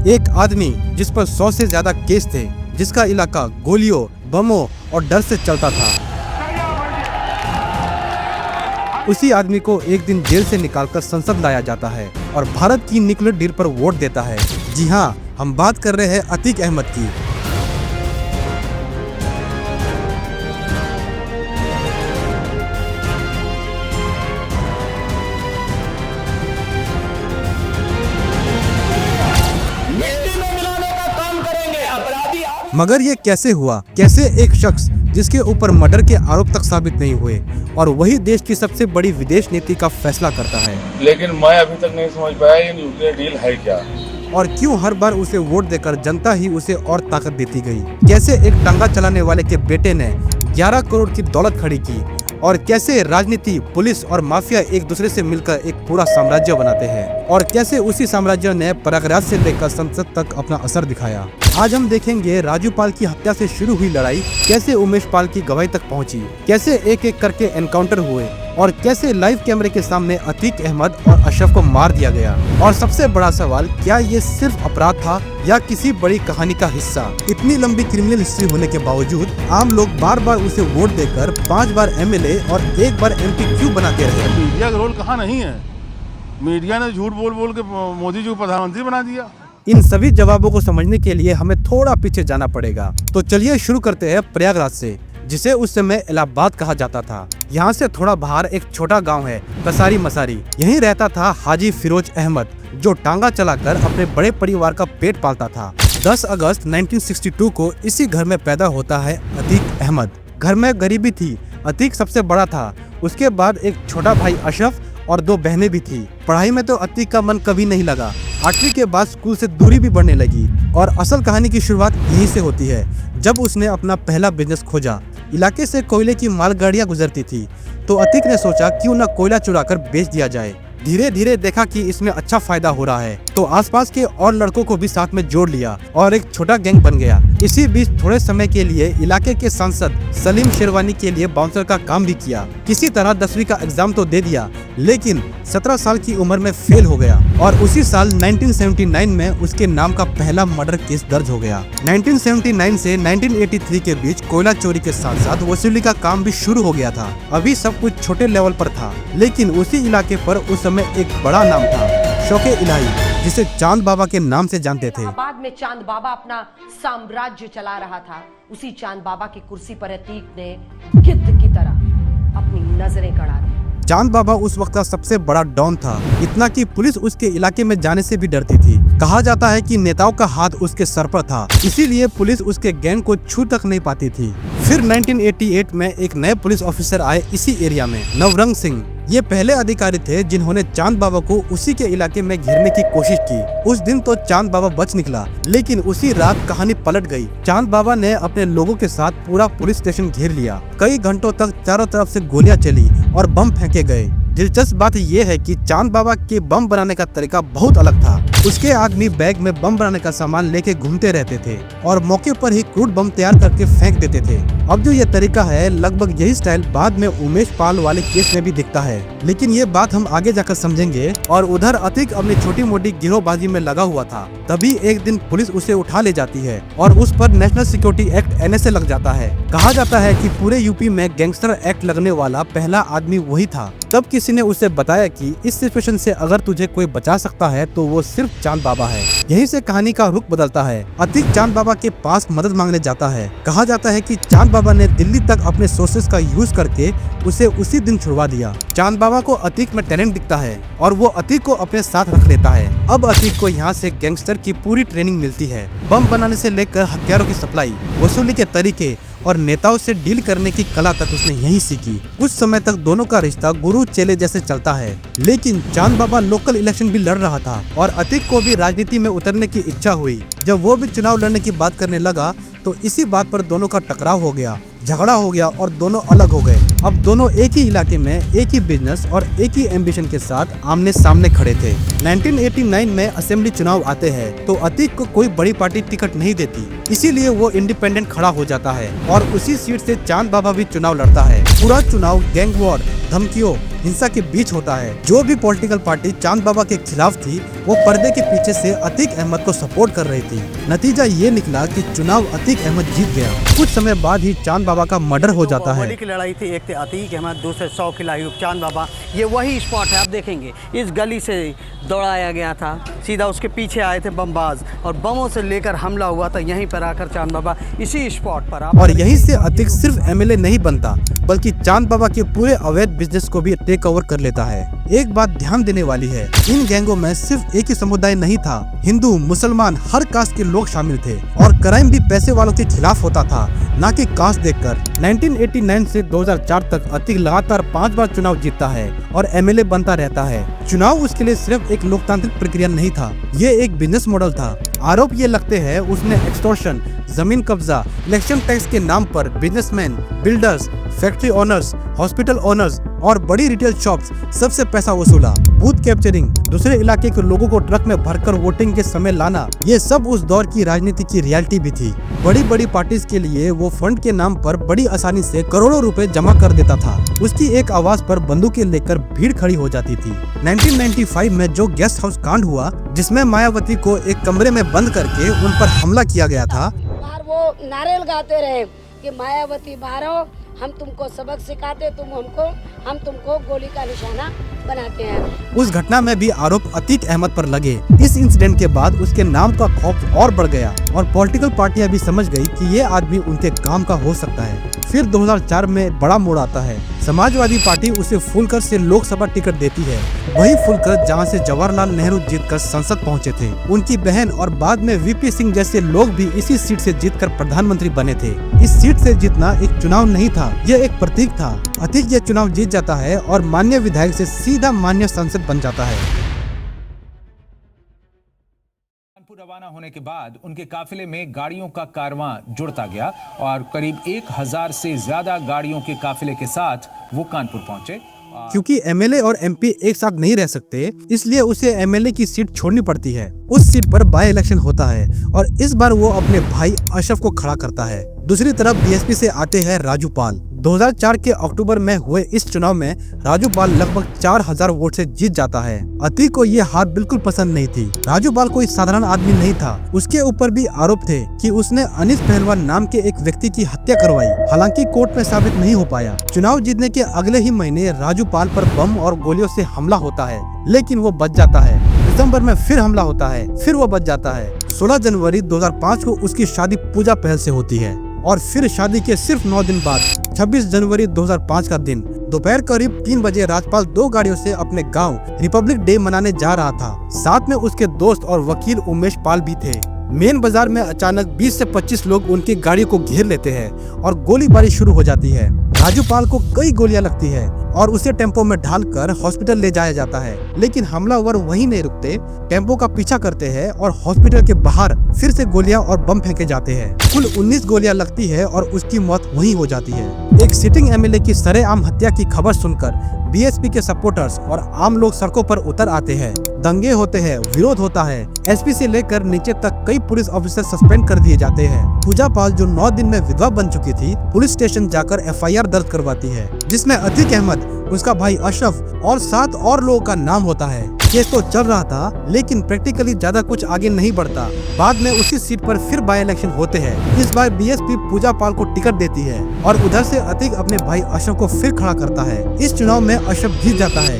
एक आदमी जिस पर 100 से ज्यादा केस थे, जिसका इलाका गोलियों, बमों और डर से चलता था। उसी आदमी को एक दिन जेल से निकालकर संसद लाया जाता है और भारत की न्यूक्लियर डील पर वोट देता है। जी हाँ, हम बात कर रहे हैं अतीक अहमद की। मगर ये कैसे हुआ? कैसे एक शख्स जिसके ऊपर मर्डर के आरोप तक साबित नहीं हुए और वही देश की सबसे बड़ी विदेश नीति का फैसला करता है। लेकिन मैं अभी तक नहीं समझ पाया ये न्यूक्लियर डील है क्या, और क्यों हर बार उसे वोट देकर जनता ही उसे और ताकत देती गई। कैसे एक टांगा चलाने वाले के बेटे ने 11 करोड़ की दौलत खड़ी की और कैसे राजनीति, पुलिस और माफिया एक दूसरे से मिलकर एक पूरा साम्राज्य बनाते हैं और कैसे उसी साम्राज्य ने प्रयागराज से लेकर संसद तक अपना असर दिखाया। आज हम देखेंगे राजू पाल की हत्या से शुरू हुई लड़ाई कैसे उमेश पाल की गवाही तक पहुंची, कैसे एक एक करके एनकाउंटर हुए और कैसे लाइव कैमरे के सामने अतीक अहमद और अशरफ को मार दिया गया। और सबसे बड़ा सवाल, क्या ये सिर्फ अपराध था या किसी बड़ी कहानी का हिस्सा? इतनी लंबी क्रिमिनल हिस्ट्री होने के बावजूद आम लोग बार बार उसे वोट देकर 5 बार MLA और 1 बार MP क्यों बनाते रहे? मीडिया का रोल कहाँ नहीं है? मीडिया ने झूठ बोल बोल के मोदी जी को प्रधानमंत्री बना दिया। इन सभी जवाबों को समझने के लिए हमें थोड़ा पीछे जाना पड़ेगा। तो चलिए शुरू करते हैं प्रयागराज से, जिसे उस समय इलाहाबाद कहा जाता था। यहाँ से थोड़ा बाहर एक छोटा गांव है कसारी मसारी। यहीं रहता था हाजी फिरोज अहमद, जो टांगा चलाकर अपने बड़े परिवार का पेट पालता था। 10 अगस्त 1962 को इसी घर में पैदा होता है अतीक अहमद। घर में गरीबी थी, अतीक सबसे बड़ा था। उसके बाद एक छोटा भाई अशरफ और 2 बहनें भी थी। पढ़ाई में तो अतीक का मन कभी नहीं लगा। 8वीं के बाद स्कूल से दूरी भी बढ़ने लगी और असल कहानी की शुरुआत यहीं से होती है, जब उसने अपना पहला बिजनेस खोजा। इलाके से कोयले की मालगाड़ियां गुजरती थी, तो अतीक ने सोचा क्यों न कोयला चुराकर बेच दिया जाए। धीरे धीरे देखा कि इसमें अच्छा फायदा हो रहा है, तो आसपास के और लड़कों को भी साथ में जोड़ लिया और एक छोटा गैंग बन गया। इसी बीच थोड़े समय के लिए इलाके के सांसद सलीम शेरवानी के लिए बाउंसर का काम भी किया। किसी तरह 10वीं का एग्जाम तो दे दिया, लेकिन 17 साल की उम्र में फेल हो गया और उसी साल 1979 में उसके नाम का पहला मर्डर केस दर्ज हो गया। 1979 से 1983 के बीच कोयला चोरी के साथ साथ वसूली का काम भी शुरू हो गया था। अभी सब कुछ छोटे लेवल पर था, लेकिन उसी इलाके पर उस समय एक बड़ा नाम था, शौके इलाही, जिसे चांद बाबा के नाम से जानते थे। बाद में चांद बाबा अपना साम्राज्य चला रहा था। उसी चांद बाबा की कुर्सी पर अतीक ने गिद्ध की तरह अपनी नजरें गड़ा दी। चांद बाबा उस वक्त का सबसे बड़ा डॉन था, इतना कि पुलिस उसके इलाके में जाने से भी डरती थी। कहा जाता है कि नेताओं का हाथ उसके सर पर था, इसीलिए पुलिस उसके गैंग को छू तक नहीं पाती थी। फिर 1988 में एक नए पुलिस ऑफिसर आए इसी एरिया में, नवरंग सिंह। ये पहले अधिकारी थे जिन्होंने चांद बाबा को उसी के इलाके में घेरने की कोशिश की। उस दिन तो चांद बाबा बच निकला, लेकिन उसी रात कहानी पलट गई। चांद बाबा ने अपने लोगों के साथ पूरा पुलिस स्टेशन घेर लिया। कई घंटों तक चारों तरफ से गोलियां चली और बम फेंके गए। दिलचस्प बात यह है कि चांद बाबा के बम बनाने का तरीका बहुत अलग था। उसके आदमी बैग में बम बनाने का सामान लेके घूमते रहते थे और मौके पर ही क्रूड बम तैयार करके फेंक देते थे। अब जो ये तरीका है, लगभग यही स्टाइल बाद में उमेश पाल वाले केस में भी दिखता है, लेकिन ये बात हम आगे जाकर समझेंगे। और उधर अतीक अपनी छोटी मोटी गिरोहबाजी में लगा हुआ था। तभी एक दिन पुलिस उसे उठा ले जाती है और उस पर नेशनल सिक्योरिटी एक्ट NSA लग जाता है। कहा जाता है कि पूरे यूपी में गैंगस्टर एक्ट लगने वाला पहला आदमी वही था। तब किसी ने उसे बताया कि इस सिचुएशन से अगर तुझे कोई बचा सकता है तो वो सिर्फ चांद बाबा है। यहीं से कहानी का रुख बदलता है। अतीक चांद बाबा के पास मदद मांगने जाता है। कहा जाता है कि चांद बाबा ने दिल्ली तक अपने सोर्सेस का यूज करके उसे उसी दिन छुड़वा दिया। चांद बाबा को अतीक में टैलेंट दिखता है और वो अतीक को अपने साथ रख लेता है। अब अतीक को यहाँ से गैंगस्टर की पूरी ट्रेनिंग मिलती है। बम बनाने से लेकर हथियारों की सप्लाई, वसूली के तरीके और नेताओं से डील करने की कला तक उसने यहीं सीखी। कुछ समय तक दोनों का रिश्ता गुरु चेले जैसे चलता है, लेकिन चांद बाबा लोकल इलेक्शन भी लड़ रहा था और अतीक को भी राजनीति में उतरने की इच्छा हुई। जब वो भी चुनाव लड़ने की बात करने लगा तो इसी बात पर दोनों का टकराव हो गया, झगड़ा हो गया और दोनों अलग हो गए। अब दोनों एक ही इलाके में एक ही बिजनेस और एक ही एम्बिशन के साथ आमने सामने खड़े थे। 1989 में असेंबली चुनाव आते हैं तो अतीक को कोई बड़ी पार्टी टिकट नहीं देती, इसीलिए वो इंडिपेंडेंट खड़ा हो जाता है और उसी सीट से चांद बाबा भी चुनाव लड़ता है। पूरा चुनाव गैंग वॉर, धमकियों हिंसा के बीच होता है। जो भी पॉलिटिकल पार्टी चांद बाबा के खिलाफ थी वो पर्दे के पीछे से अतीक अहमद को सपोर्ट कर रही थी। नतीजा ये निकला कि चुनाव अतीक अहमद जीत गया। कुछ समय बाद ही चांद बाबा का मर्डर हो जाता है। की लड़ाई थी, एक थे अतीक अहमद, दूसरे 100 खिलाड़ी चांद बाबा। ये वही स्पॉट है, आप देखेंगे इस गली से दौड़ाया गया था, सीधा उसके पीछे आए थे बमबाज और बमों से लेकर हमला हुआ था यहीं पर आकर चांद बाबा इसी स्पॉट पर। और यहीं से अतीक सिर्फ एमएलए नहीं बनता बल्कि चांद बाबा के पूरे अवैध बिजनेस को भी टेक ओवर कर लेता है। एक बात ध्यान देने वाली है, इन गैंगों में सिर्फ एक ही समुदाय नहीं था, हिंदू मुसलमान हर कास्ट के लोग शामिल थे और क्राइम भी पैसे वालों के खिलाफ होता था, न कि कास्ट देखकर। 1989 से 2004 तक अतीक लगातार 5 बार चुनाव जीतता है और एमएलए बनता रहता है। चुनाव उसके लिए सिर्फ एक लोकतांत्रिक प्रक्रिया नहीं था, ये एक बिजनेस मॉडल था। आरोप ये लगते हैं उसने एक्सटॉर्शन, जमीन कब्जा, इलेक्शन टैक्स के नाम पर businessman, builders, factory owners, hospital owners और बड़ी रिटेल शॉप्स सबसे पैसा वसूला। बूथ कैप्चरिंग, दूसरे इलाके के लोगों को ट्रक में भरकर वोटिंग के समय लाना, ये सब उस दौर की राजनीति की रियलिटी भी थी। बड़ी बड़ी पार्टीज के लिए वो फंड के नाम पर बड़ी आसानी से करोड़ों रुपए जमा कर देता था। उसकी एक आवाज पर बंदूकें लेकर भीड़ खड़ी हो जाती थी। 1995 में जो गेस्ट हाउस कांड हुआ, जिसमें मायावती को एक कमरे में बंद करके उन पर हमला किया गया था, वो नारे लगाते रहे कि मायावती बाहर हो, हम तुमको सबक सिखाते, हम तुमको गोली का निशाना बनाते हैं। उस घटना में भी आरोप अतीक अहमद पर लगे। इस इंसिडेंट के बाद उसके नाम का खौफ और बढ़ गया और पॉलिटिकल पार्टियां भी समझ गई कि ये आदमी उनके काम का हो सकता है। फिर 2004 में बड़ा मोड़ आता है। समाजवादी पार्टी उसे फुलकर से लोकसभा टिकट देती है, वही फुलकर जहां से जवाहरलाल नेहरू जीतकर संसद पहुंचे थे। उनकी बहन और बाद में वीपी सिंह जैसे लोग भी इसी सीट से जीतकर प्रधानमंत्री बने थे। इस सीट से जीतना एक चुनाव नहीं था, यह एक प्रतीक था। अतीक ये चुनाव जीत जाता है और माननीय विधायक से सीधा माननीय सांसद बन जाता है। रवाना होने के बाद उनके काफिले में गाड़ियों का कारवां जुड़ता गया और करीब 1000 से ज्यादा गाड़ियों के काफिले के साथ वो कानपुर पहुंचे। क्योंकि एमएलए और एमपी एक साथ नहीं रह सकते, इसलिए उसे एमएलए की सीट छोड़नी पड़ती है। उस सीट पर बाय इलेक्शन होता है और इस बार वो अपने भाई अशरफ को खड़ा करता है। दूसरी तरफ बीएसपी से आते हैं राजू पाल। 2004 के अक्टूबर में हुए इस चुनाव में राजू पाल लगभग 4000 वोट से जीत जाता है। अतीक को ये हार बिल्कुल पसंद नहीं थी। राजू पाल कोई साधारण आदमी नहीं था, उसके ऊपर भी आरोप थे कि उसने अनीस पहलवान नाम के एक व्यक्ति की हत्या करवाई। हालांकि कोर्ट में साबित नहीं हो पाया। चुनाव जीतने के अगले ही महीने राजू पाल पर बम और गोलियों से हमला होता है, लेकिन वो बच जाता है। दिसंबर में फिर हमला होता है, फिर वो बच जाता है। 16 जनवरी 2005 को उसकी शादी पूजा पहल से होती है और फिर शादी के सिर्फ 9 दिन बाद 26 जनवरी 2005 का दिन दोपहर करीब 3 बजे राजपाल 2 गाड़ियों से अपने गांव रिपब्लिक डे मनाने जा रहा था। साथ में उसके दोस्त और वकील उमेश पाल भी थे। मेन बाजार में अचानक 20 से 25 लोग उनकी गाड़ी को घेर लेते हैं और गोलीबारी शुरू हो जाती है। राजू पाल को कई गोलियां लगती है और उसे टेम्पो में ढालकर हॉस्पिटल ले जाया जाता है, लेकिन हमलावर वहीं नहीं रुकते, टेम्पो का पीछा करते हैं और हॉस्पिटल के बाहर फिर से गोलियां और बम फेंके जाते हैं। कुल 19 गोलियां लगती है और उसकी मौत वहीं हो जाती है। एक सिटिंग एमएलए की सरेआम हत्या की खबर सुनकर बीएसपी के सपोर्टर्स और आम लोग सड़कों पर उतर आते हैं। दंगे होते हैं, विरोध होता है। एसपी से लेकर नीचे तक कई पुलिस ऑफिसर सस्पेंड कर दिए जाते हैं। पूजा पाल जो 9 दिन में विधवा बन चुकी थी, पुलिस स्टेशन जाकर एफआईआर दर्ज करवाती है, जिसमें अतीक अहमद, उसका भाई अशरफ और 7 और लोगों का नाम होता है। केस तो चल रहा था, लेकिन प्रैक्टिकली ज्यादा कुछ आगे नहीं बढ़ता। बाद में उसी सीट पर फिर बाय इलेक्शन होते हैं। इस बार बीएसपी पूजा पाल को टिकट देती है और उधर से अतीक अपने भाई अशरफ को फिर खड़ा करता है। इस चुनाव में अशरफ जीत जाता है।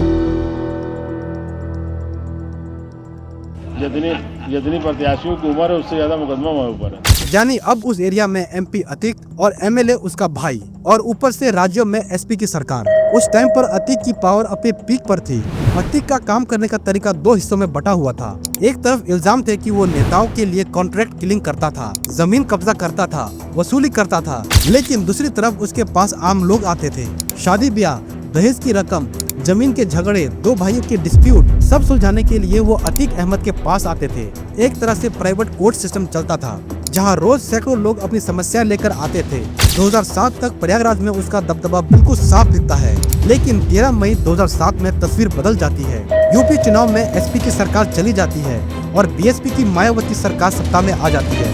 जितनी प्रत्याशियों की उम्र है उससे ज्यादा मुकदमा हमारे ऊपर है। यानी अब उस एरिया में एमपी अतीक और एमएलए उसका भाई और ऊपर से राज्यों में एसपी की सरकार। उस टाइम पर अतीक की पावर अपने पीक पर थी। अतीक का काम करने का तरीका 2 हिस्सों में बटा हुआ था। एक तरफ इल्जाम थे कि वो नेताओं के लिए कॉन्ट्रैक्ट किलिंग करता था, जमीन कब्जा करता था, वसूली करता था, लेकिन दूसरी तरफ उसके पास आम लोग आते थे। शादी ब्याह, दहेज की रकम, जमीन के झगड़े, 2 भाइयों के डिस्प्यूट सब सुलझाने के लिए वो अतीक अहमद के पास आते थे। एक तरह से प्राइवेट कोर्ट सिस्टम चलता था, जहां रोज सैकड़ों लोग अपनी समस्या लेकर आते थे। 2007 तक प्रयागराज में उसका दबदबा बिल्कुल साफ दिखता है, लेकिन 13 मई 2007 में तस्वीर बदल जाती है। यूपी चुनाव में एसपी की सरकार चली जाती है और बीएसपी की मायावती सरकार सत्ता में आ जाती है।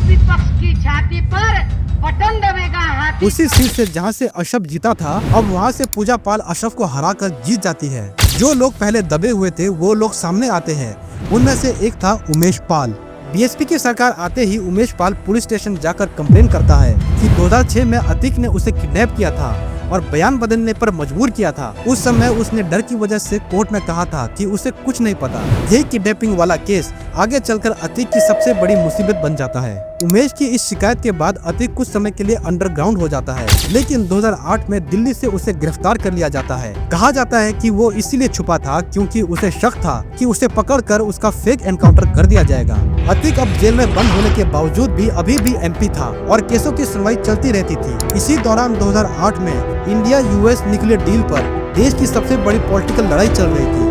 विपक्ष की छाती पर बटन दबेगा हाथ उसी सीट से जहां से अशरफ जीता था, अब वहां से पूजा पाल अशरफ को हराकर जीत जाती है। जो लोग पहले दबे हुए थे वो लोग सामने आते हैं। उनमें से एक था उमेश पाल। बीएसपी की सरकार आते ही उमेश पाल पुलिस स्टेशन जाकर कंप्लेन करता है कि 2006 में अतीक ने उसे किडनैप किया था और बयान बदलने पर मजबूर किया था। उस समय उसने डर की वजह से कोर्ट में कहा था कि उसे कुछ नहीं पता। यही किडनैपिंग वाला केस आगे चलकर अतीक की सबसे बड़ी मुसीबत बन जाता है। उमेश की इस शिकायत के बाद अतीक कुछ समय के लिए अंडरग्राउंड हो जाता है, लेकिन 2008 में दिल्ली से उसे गिरफ्तार कर लिया जाता है। कहा जाता है कि वो इसीलिए छुपा था क्योंकि उसे शक था कि उसे पकड़कर उसका फेक एनकाउंटर कर दिया जाएगा। अतीक अब जेल में बंद होने के बावजूद भी अभी भी एमपी था और केसों की सुनवाई चलती रहती थी। इसी दौरान 2008 में इंडिया यूएस न्यूक्लियर डील पर देश की सबसे बड़ी पॉलिटिकल लड़ाई चल रही थी।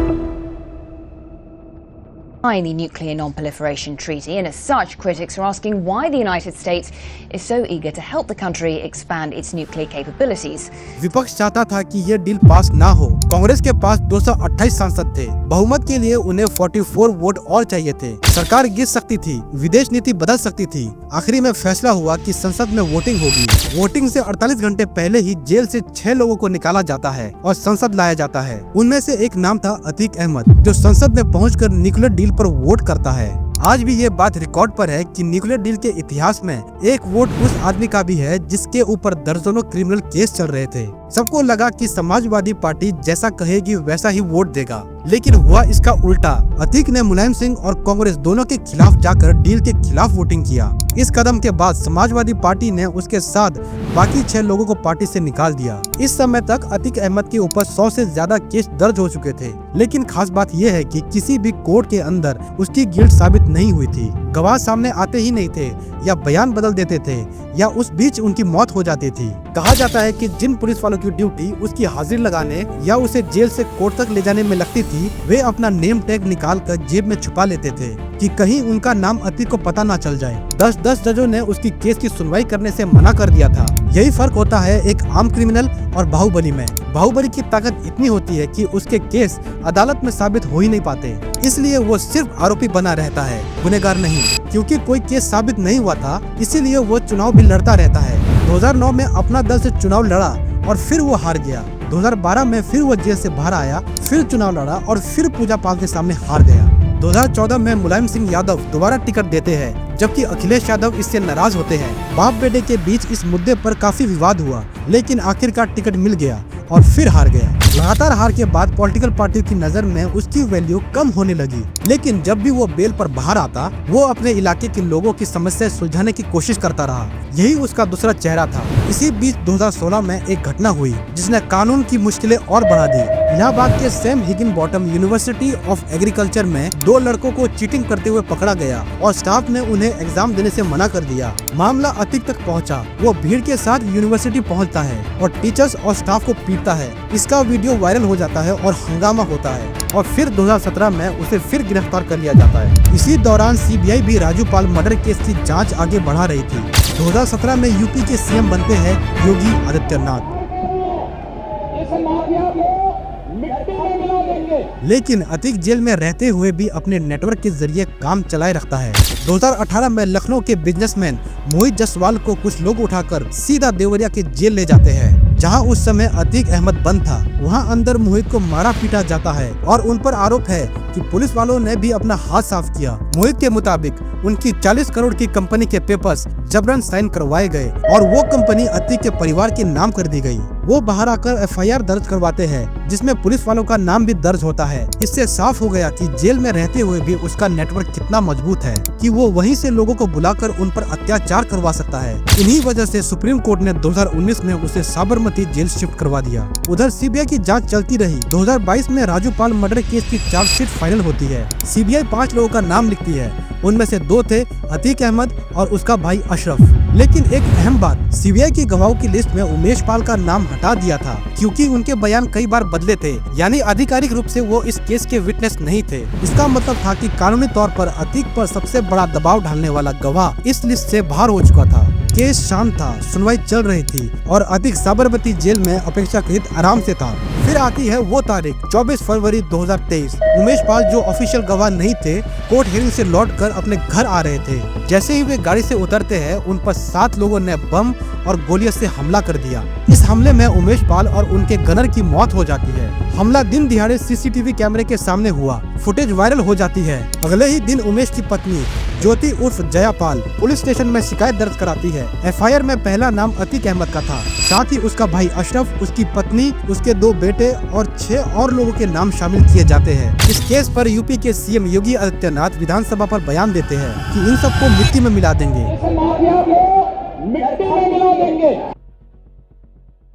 The Nuclear Non-Proliferation Treaty, and as such, critics are asking why the United States is so eager to help the country expand its nuclear capabilities. विपक्ष चाहता था कि ये डील पास ना हो। कांग्रेस के पास 228 सांसद थे। बहुमत के लिए उन्हें 44 वोट और चाहिए थे। सरकार गिर सकती थी, विदेश नीति बदल सकती थी। आखिरी में फैसला हुआ कि संसद में वोटिंग होगी। वोटिंग से 48 घंटे पहले ही जेल से 6 लोगों को निकाला जाता है और संसद लाया जाता है। उनमें से एक नाम था अतीक अहमद, जो संसद में पहुंचकर न्यूक्लियर डील पर वोट करता है। आज भी ये बात रिकॉर्ड पर है कि न्यूक्लियर डील के इतिहास में एक वोट उस आदमी का भी है जिसके ऊपर दर्जनों क्रिमिनल केस चल रहे थे। सबको लगा कि समाजवादी पार्टी जैसा कहेगी वैसा ही वोट देगा, लेकिन हुआ इसका उल्टा। अतीक ने मुलायम सिंह और कांग्रेस दोनों के खिलाफ जाकर डील के खिलाफ वोटिंग किया। इस कदम के बाद समाजवादी पार्टी ने उसके साथ बाकी 6 लोगों को पार्टी से निकाल दिया। इस समय तक अतीक अहमद के ऊपर 100 से ज्यादा केस दर्ज हो चुके थे, लेकिन खास बात यह है कि किसी भी कोर्ट के अंदर उसकी गिल्ट साबित नहीं हुई थी। गवाह सामने आते ही नहीं थे या बयान बदल देते थे या उस बीच उनकी मौत हो जाती थी। कहा जाता है कि जिन पुलिस वालों की ड्यूटी उसकी हाजिरी लगाने या उसे जेल से कोर्ट तक ले जाने में लगती थी, वे अपना नेम टैग निकाल कर जेब में छुपा लेते थे कि कहीं उनका नाम अतीक को पता ना चल जाए। 10 जजों ने उसकी केस की सुनवाई करने से मना कर दिया था। यही फर्क होता है एक आम क्रिमिनल और बाहुबली में। बाहुबली की ताकत इतनी होती है कि उसके केस अदालत में साबित हो ही नहीं पाते, इसलिए वो सिर्फ आरोपी बना रहता है, गुनहगार नहीं। क्योंकि कोई केस साबित नहीं हुआ था, इसीलिए वो चुनाव भी लड़ता रहता है। 2009 में अपना दल से चुनाव लड़ा और फिर वो हार गया। 2012 में फिर वो जेल से बाहर आया, फिर चुनाव लड़ा और फिर पूजा पाल के सामने हार गया। 2014 में मुलायम सिंह यादव दोबारा टिकट देते हैं, जबकि अखिलेश यादव इससे नाराज होते हैं। बाप बेटे के बीच इस मुद्दे पर काफी विवाद हुआ, लेकिन आखिरकार टिकट मिल गया और फिर हार गया। लगातार हार के बाद पॉलिटिकल पार्टियों की नजर में उसकी वैल्यू कम होने लगी, लेकिन जब भी वो बेल पर बाहर आता, वो अपने इलाके के लोगों की समस्या सुलझाने की कोशिश करता रहा। यही उसका दूसरा चेहरा था। इसी बीच 2016 में एक घटना हुई जिसने कानून की मुश्किलें और बढ़ा दी। इलाहाबाद के Sam Higginbottom university of agriculture में 2 लड़कों को चीटिंग करते हुए पकड़ा गया और स्टाफ ने उन्हें एग्जाम देने से मना कर दिया। मामला अतीक तक पहुंचा। वो भीड़ के साथ यूनिवर्सिटी पहुंचता है और टीचर्स और स्टाफ को पीटता है। इसका वीडियो वायरल हो जाता है और हंगामा होता है और फिर 2017 में उसे फिर गिरफ्तार कर लिया जाता है। इसी दौरान सीबीआई भी राजू पाल मर्डर केस की जांच आगे बढ़ा रही थी। 2017 में यूपी के सीएम बनते हैं योगी आदित्यनाथ। लेकिन अतीक जेल में रहते हुए भी अपने नेटवर्क के जरिए काम चलाए रखता है। 2018 में लखनऊ के बिजनेसमैन मोहित जसवाल को कुछ लोग उठाकर सीधा देवरिया के जेल ले जाते हैं, जहां उस समय अतीक अहमद बंद था। वहां अंदर मोहित को मारा पीटा जाता है और उन पर आरोप है कि पुलिस वालों ने भी अपना हाथ साफ किया। मोहित के मुताबिक उनकी 40 करोड़ की कंपनी के पेपर्स जबरन साइन करवाए गए और वो कंपनी अतीक के परिवार के नाम कर दी गई। वो बाहर आकर एफआईआर दर्ज करवाते हैं, जिसमें पुलिस वालों का नाम भी दर्ज होता है। इससे साफ हो गया कि जेल में रहते हुए भी उसका नेटवर्क कितना मजबूत है कि वो वहीं से लोगों को बुलाकर उन पर अत्याचार करवा सकता है। इन्हीं वजह से सुप्रीम कोर्ट ने 2019 में उसे साबरमती जेल शिफ्ट करवा दिया। उधर सीबीआई की जांच चलती रही। 2022 में राजू पाल मर्डर केस की चार्जशीट फाइनल होती है। सीबीआई 5 लोगों का नाम लिखती है, उनमें से 2 थे अतीक अहमद और उसका भाई अशरफ। लेकिन एक अहम बात, सीबीआई की गवाहों की लिस्ट में उमेश पाल का नाम हटा दिया था क्योंकि उनके बयान कई बार बदले थे, यानी आधिकारिक रूप से वो इस केस के विटनेस नहीं थे। इसका मतलब था कि कानूनी तौर पर अतीक पर सबसे बड़ा दबाव डालने वाला गवाह इस लिस्ट से बाहर हो चुका था। केस शांत था, सुनवाई चल रही थी और अतीक साबरमती जेल में अपेक्षाकृत आराम से था। फिर आती है वो तारीख 24 फरवरी 2023। उमेश पाल जो ऑफिशियल गवाह नहीं थे, कोर्ट हियरिंग से लौटकर अपने घर आ रहे थे। जैसे ही वे गाड़ी से उतरते हैं, उन पर 7 लोगों ने बम और गोलियों से हमला कर दिया। इस हमले में उमेश पाल और उनके गनर की मौत हो जाती है। हमला दिन दिहाड़े सीसीटीवी कैमरे के सामने हुआ, फुटेज वायरल हो जाती है। अगले ही दिन उमेश की पत्नी ज्योति उर्फ जया पाल पुलिस स्टेशन में शिकायत दर्ज कराती है। एफआईआर में पहला नाम अतीक अहमद का था, साथ ही उसका भाई अशरफ, उसकी पत्नी, उसके 2 बेटे और 6 और लोगों के नाम शामिल किए जाते हैं। इस केस पर यूपी के सीएम योगी आदित्यनाथ विधानसभा पर बयान देते हैं कि इन सबको मिट्टी में मिला देंगे।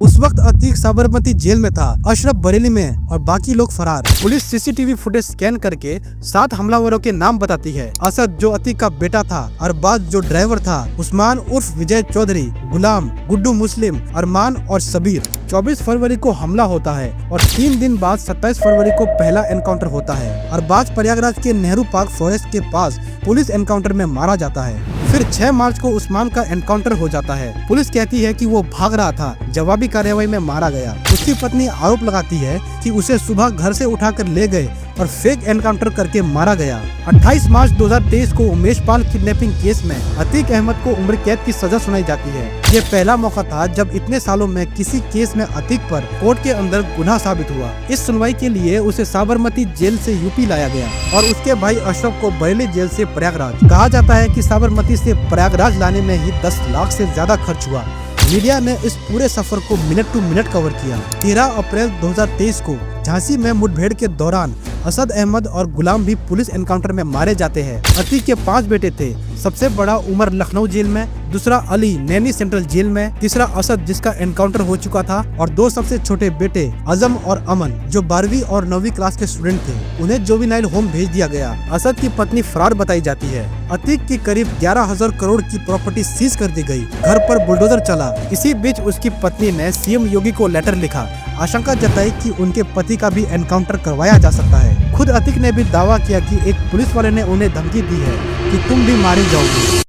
उस वक्त अतीक साबरमती जेल में था, अशरफ बरेली में और बाकी लोग फरार। पुलिस सीसीटीवी फुटेज स्कैन करके 7 हमलावरों के नाम बताती है। असद जो अतीक का बेटा था, अरबाज जो ड्राइवर था, उस्मान उर्फ विजय चौधरी, गुलाम, गुड्डू मुस्लिम, अरमान और सबीर। 24 फरवरी को हमला होता है और 3 दिन बाद 27 फरवरी को पहला एनकाउंटर होता है। अरबाज प्रयागराज के नेहरू पार्क फॉरेस्ट के पास पुलिस एनकाउंटर में मारा जाता है। फिर 6 मार्च को उस्मान का एनकाउंटर हो जाता है। पुलिस कहती है कि वो भाग रहा था, जवाबी कार्रवाई में मारा गया। उसकी पत्नी आरोप लगाती है कि उसे सुबह घर से उठाकर ले गए और फेक एनकाउंटर करके मारा गया। 28 मार्च 2023 को उमेश पाल किडनैपिंग केस में अतीक अहमद को उम्र कैद की सजा सुनाई जाती है। ये पहला मौका था जब इतने सालों में किसी केस में अतीक पर कोर्ट के अंदर गुनाह साबित हुआ। इस सुनवाई के लिए उसे साबरमती जेल से यूपी लाया गया और उसके भाई अशरफ को बरेली जेल से प्रयागराज। कहा जाता है कि साबरमती से प्रयागराज लाने में ही 10 लाख से ज्यादा खर्च हुआ। मीडिया ने इस पूरे सफर को मिनट टू मिनट कवर किया। 13 अप्रैल 2023 को झांसी में मुठभेड़ के दौरान असद अहमद और गुलाम भी पुलिस एनकाउंटर में मारे जाते हैं। अतीक के 5 बेटे थे। सबसे बड़ा उमर लखनऊ जेल में, दूसरा अली नैनी सेंट्रल जेल में, तीसरा असद जिसका एनकाउंटर हो चुका था और 2 सबसे छोटे बेटे अजम और अमन जो 12वीं और 9वीं क्लास के स्टूडेंट थे। उन्हें जुवेनाइल होम भेज दिया गया। असद की पत्नी फरार बताई जाती है। अतीक की करीब 11,000 करोड़ की प्रॉपर्टी सीज कर दी गई। घर पर बुलडोजर चला। इसी बीच उसकी पत्नी ने सीएम योगी को लेटर लिखा, आशंका जताई कि उनके पति का भी एनकाउंटर करवाया जा सकता है। खुद अतीक ने भी दावा किया कि एक पुलिस वाले ने उन्हें धमकी दी है कि तुम भी मारे जाओगे।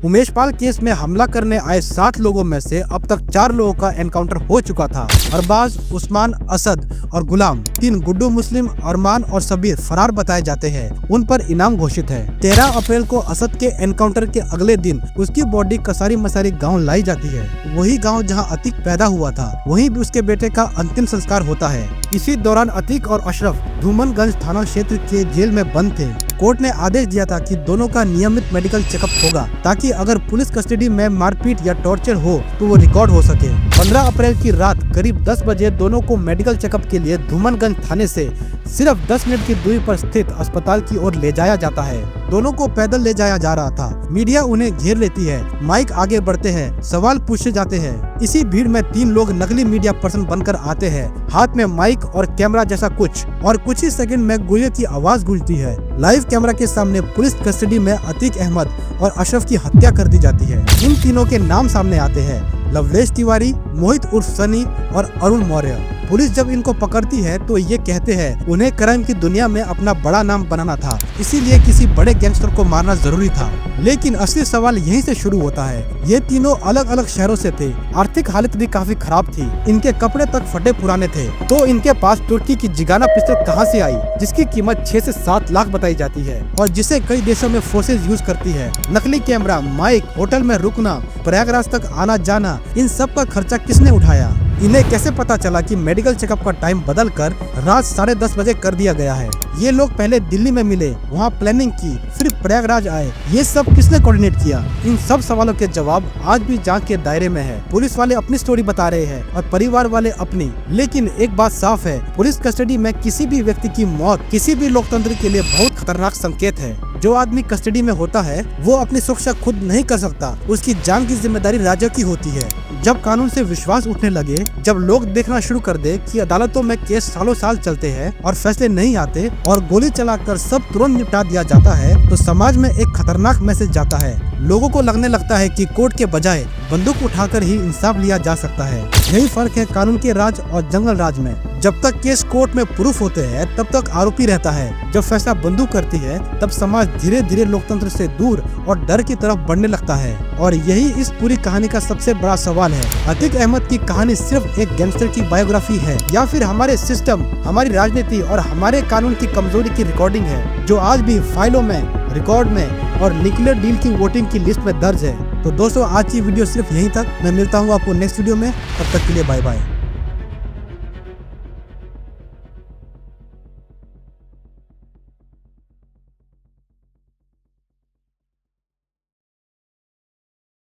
उमेश पाल केस में हमला करने आए 7 लोगों में से अब तक 4 लोगों का एनकाउंटर हो चुका था। अरबाज, उस्मान, असद और गुलाम। 3 गुड्डू मुस्लिम, अरमान और सबीर फरार बताए जाते हैं। उन पर इनाम घोषित है। 13 अप्रैल को असद के एनकाउंटर के अगले दिन उसकी बॉडी कसारी मसारी गाँव लाई जाती है। वही गाँव जहाँ अतीक पैदा हुआ था। वहीं भी उसके बेटे का अंतिम संस्कार होता है। इसी दौरान अतीक और अशरफ धूमनगंज थाना क्षेत्र के जेल में बंद थे। कोर्ट ने आदेश दिया था कि दोनों का नियमित मेडिकल चेकअप होगा ताकि अगर पुलिस कस्टडी में मारपीट या टॉर्चर हो तो वो रिकॉर्ड हो सके। 15 अप्रैल की रात करीब 10 बजे दोनों को मेडिकल चेकअप के लिए धूमनगंज थाने से सिर्फ 10 मिनट की दूरी पर स्थित अस्पताल की ओर ले जाया जाता है। दोनों को पैदल ले जाया जा रहा था। मीडिया उन्हें घेर लेती है। माइक आगे बढ़ते हैं, सवाल पूछे जाते हैं। इसी भीड़ में 3 लोग नकली मीडिया पर्सन बनकर आते हैं। हाथ में माइक और कैमरा जैसा कुछ और कुछ ही सेकंड में गोलियों की आवाज गूंजती है। लाइव कैमरा के सामने पुलिस कस्टडी में अतीक अहमद और अशरफ की हत्या कर दी जाती है। इन तीनों के नाम सामने आते हैं, लवलेश तिवारी, मोहित उर्फ सनी और अरुण मौर्य। पुलिस जब इनको पकड़ती है तो ये कहते हैं उन्हें क्राइम की दुनिया में अपना बड़ा नाम बनाना था, इसीलिए किसी बड़े गैंगस्टर को मारना जरूरी था। लेकिन असली सवाल यहीं से शुरू होता है। ये तीनों अलग अलग शहरों से थे। आर्थिक हालत भी काफी खराब थी। इनके कपड़े तक फटे पुराने थे। तो इनके पास तुर्की की जिगाना पिस्टल कहां से आई, जिसकी कीमत 6 से 7 लाख बताई जाती है और जिसे कई देशों में फोर्सेज यूज करती है। नकली कैमरा, माइक, होटल में रुकना, प्रयागराज तक आना जाना, इन सब का खर्चा किसने उठाया? इन्हें कैसे पता चला कि मेडिकल चेकअप का टाइम बदलकर रात 10:30 बजे कर दिया गया है? ये लोग पहले दिल्ली में मिले, वहाँ प्लानिंग की, फिर प्रयागराज आए। ये सब किसने कोऑर्डिनेट किया? इन सब सवालों के जवाब आज भी जांच के दायरे में है। पुलिस वाले अपनी स्टोरी बता रहे हैं और परिवार वाले अपनी। लेकिन एक बात साफ है, पुलिस कस्टडी में किसी भी व्यक्ति की मौत किसी भी लोकतंत्र के लिए बहुत खतरनाक संकेत है। जो आदमी कस्टडी में होता है वो अपनी सुरक्षा खुद नहीं कर सकता। उसकी जान की जिम्मेदारी राज्य की होती है। जब कानून से विश्वास उठने लगे, जब लोग देखना शुरू कर दे कि अदालतों में केस सालों साल चलते हैं और फैसले नहीं आते और गोली चलाकर सब तुरंत निपटा दिया जाता है, तो समाज में एक खतरनाक मैसेज जाता है। लोगों को लगने लगता है कि कोर्ट के बजाय बंदूक उठाकर ही इंसाफ लिया जा सकता है। यही फर्क है कानून के राज और जंगल राज में। जब तक केस कोर्ट में प्रूफ होते हैं तब तक आरोपी रहता है। जब फैसला बंदूक करती है तब समाज धीरे धीरे लोकतंत्र से दूर और डर की तरफ बढ़ने लगता है। और यही इस पूरी कहानी का सबसे बड़ा सवाल है। अतीक अहमद की कहानी सिर्फ एक गैंगस्टर की बायोग्राफी है या फिर हमारे सिस्टम, हमारी राजनीति और हमारे कानून की कमजोरी की रिकॉर्डिंग है, जो आज भी फाइलों में, रिकॉर्ड में और न्यूक्लियर डील की वोटिंग की लिस्ट में दर्ज है। तो दोस्तों, आज की वीडियो सिर्फ यहीं तक। मैं मिलता हूँ आपको नेक्स्ट वीडियो में, तब तक के लिए बाय बाय।